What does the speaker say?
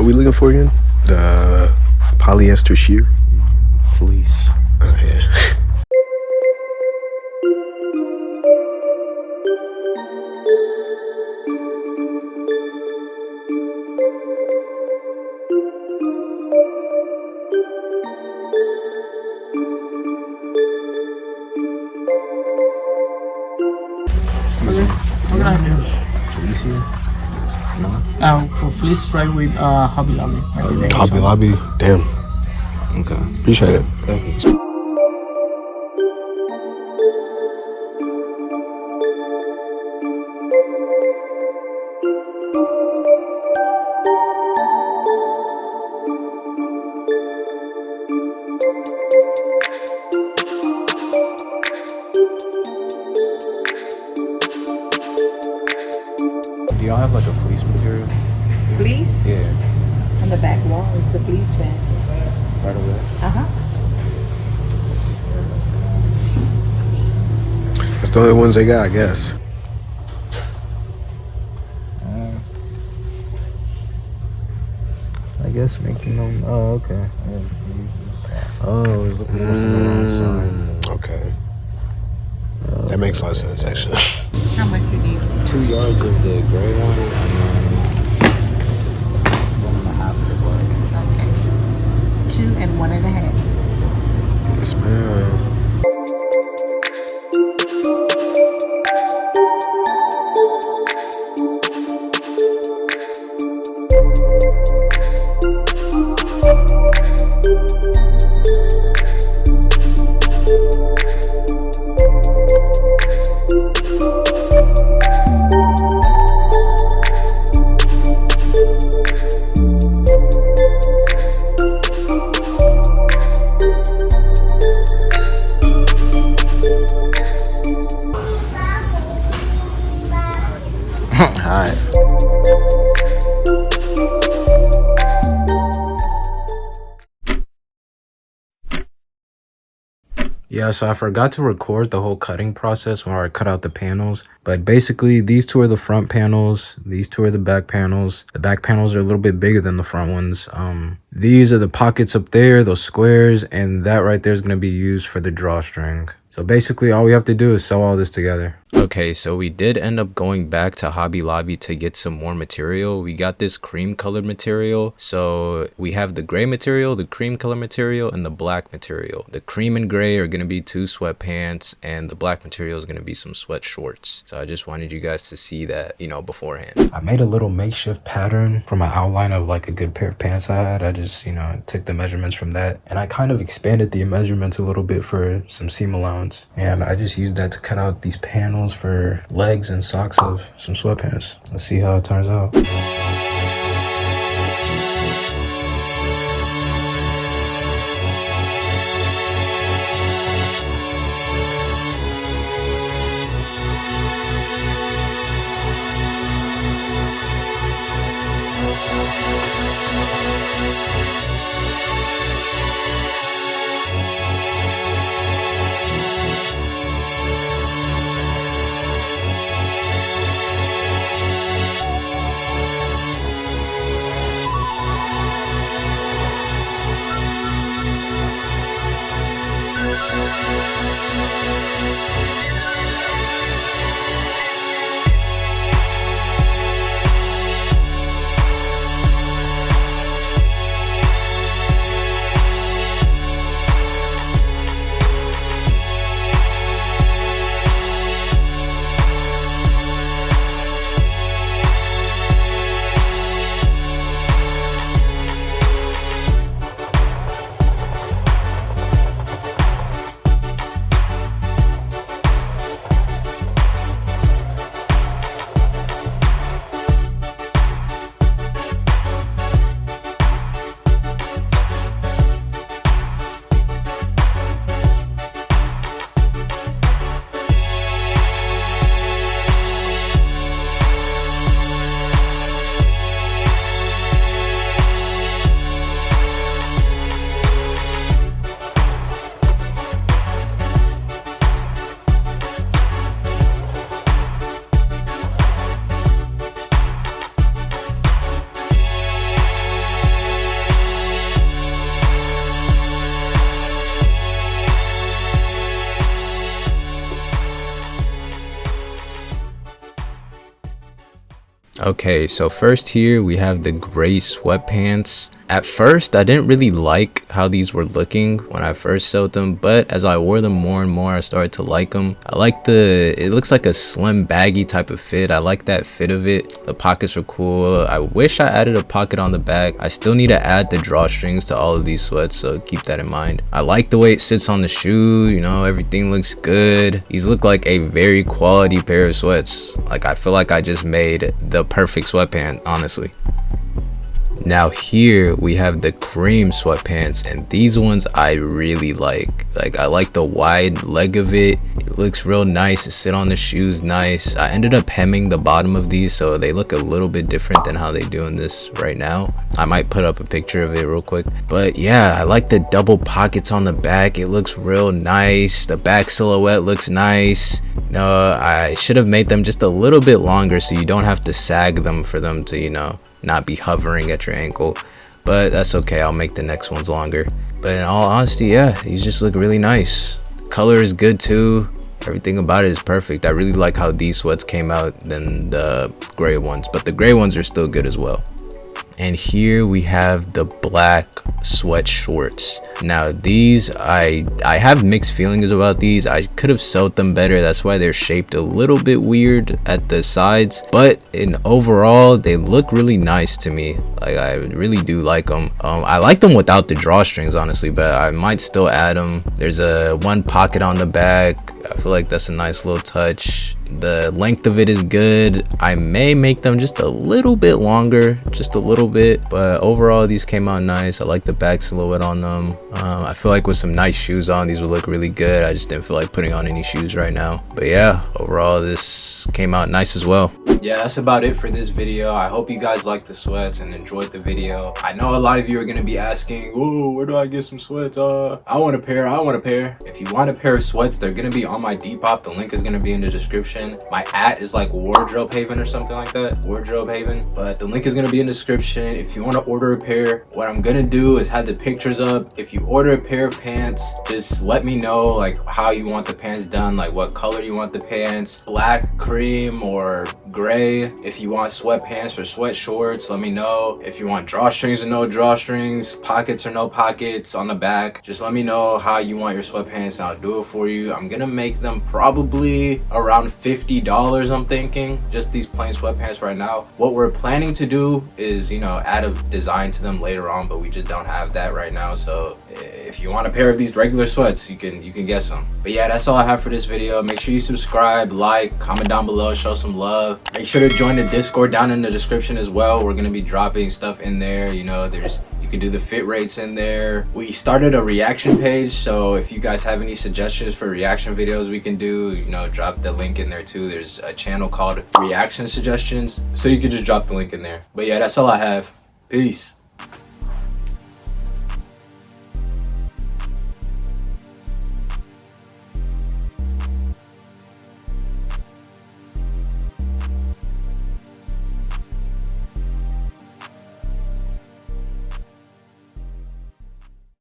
we looking for again? The polyester sheer? Fleece. Oh, yeah. What can I do? Fleece here? No? For fleece fry with Hobby Lobby. Hobby Lobby? Damn. Okay. Appreciate it. Thank you. Do y'all have like a fleece material? Fleece? Yeah. On the back wall is the fleece fan. Right away. Uh-huh. That's the only ones they got, I guess. I guess making them. Oh, okay. Oh, I was looking from the wrong side. Okay. That makes a lot of sense, actually. How much you need? 2 yards of the gray one and then 1.5 of the black. Okay. 2 and 1.5. Yes, ma'am. Alright. Yeah, so I forgot to record the whole cutting process where I cut out the panels. But basically, these two are the front panels. These two are the back panels. The back panels are a little bit bigger than the front ones. These are the pockets up there, those squares, and that right there is going to be used for the drawstring. So basically, all we have to do is sew all this together. Okay, so we did end up going back to Hobby Lobby to get some more material. We got this cream colored material. So we have the gray material, the cream color material, and the black material. The cream and gray are going to be 2 sweatpants, and the black material is going to be some sweat shorts. So I just wanted you guys to see that, you know, beforehand. I made a little makeshift pattern from an outline of like a good pair of pants I had. I just, you know, took the measurements from that, and I kind of expanded the measurements a little bit for some seam allowance. And I just used that to cut out these panels for legs and socks of some sweatpants. Let's see how it turns out. Okay, so first here we have the gray sweatpants. At first, I didn't really like how these were looking when I first sewed them, but as I wore them more and more, I started to like them. I like it looks like a slim baggy type of fit. I like that fit of it. The pockets are cool. I wish I added a pocket on the back. I still need to add the drawstrings to all of these sweats, so keep that in mind. I like the way it sits on the shoe, you know, everything looks good. These look like a very quality pair of sweats. Like, I feel like I just made the perfect sweatpant, honestly. Now here we have the cream sweatpants, and these ones I really like. I like the wide leg of it. It looks real nice. It sit on the shoes nice. I ended up hemming the bottom of these so they look a little bit different than how they do in this right now. I might put up a picture of it real quick. But yeah, I like the double pockets on the back. It looks real nice. The back silhouette looks nice. No, I should have made them just a little bit longer so you don't have to sag them for them to, you know, not be hovering at your ankle, but that's okay. I'll make the next ones longer. But in all honesty, yeah, these just look really nice. Color is good too. Everything about it is perfect. I really like how these sweats came out than the gray ones, but the gray ones are still good as well. And here we have the black sweat shorts. Now these, I have mixed feelings about these. I could have sewed them better. That's why they're shaped a little bit weird at the sides, but in overall they look really nice to me. Like, I really do like them. I like them without the drawstrings, honestly, but I might still add them. There's a one pocket on the back. I feel like that's a nice little touch. The length of it is good. I may make them just a little bit longer, just a little bit, but overall these came out nice. I like the back silhouette on them. I feel like with some nice shoes on, these would look really good. I just didn't feel like putting on any shoes right now, but yeah, overall this came out nice as well. Yeah, that's about it for this video. I hope you guys liked the sweats and enjoyed the video. I know a lot of you are gonna be asking, "Whoa, where do I get some sweats? I want a pair. If you want a pair of sweats, they're gonna be on my Depop. The link is gonna be in the description. My is like Wardrobe Haven or something like that, Wardrobe Haven, but the link is gonna be in the description. If you want to order a pair, what I'm gonna do is have the pictures up. If you order a pair of pants, just let me know like how you want the pants done, like what color you want the pants, black, cream, or gray. If you want sweatpants or sweat shorts, let me know. If you want drawstrings or no drawstrings, pockets or no pockets on the back, just let me know how you want your sweatpants and I'll do it for you. I'm gonna make them probably around $50, I'm thinking, just these plain sweatpants right now. What we're planning to do is, you know, add a design to them later on, but we just don't have that right now. So if you want a pair of these regular sweats, you can get some. But yeah, that's all I have for this video. Make sure you subscribe, like, comment down below, show some love. Make sure to join the Discord down in the description as well. We're gonna be dropping stuff in there. You know, you can do the fit rates in there. We started a reaction page, so if you guys have any suggestions for reaction videos we can do, you know, drop the link in there too. There's a channel called Reaction Suggestions, so you can just drop the link in there. But yeah, that's all I have. Peace.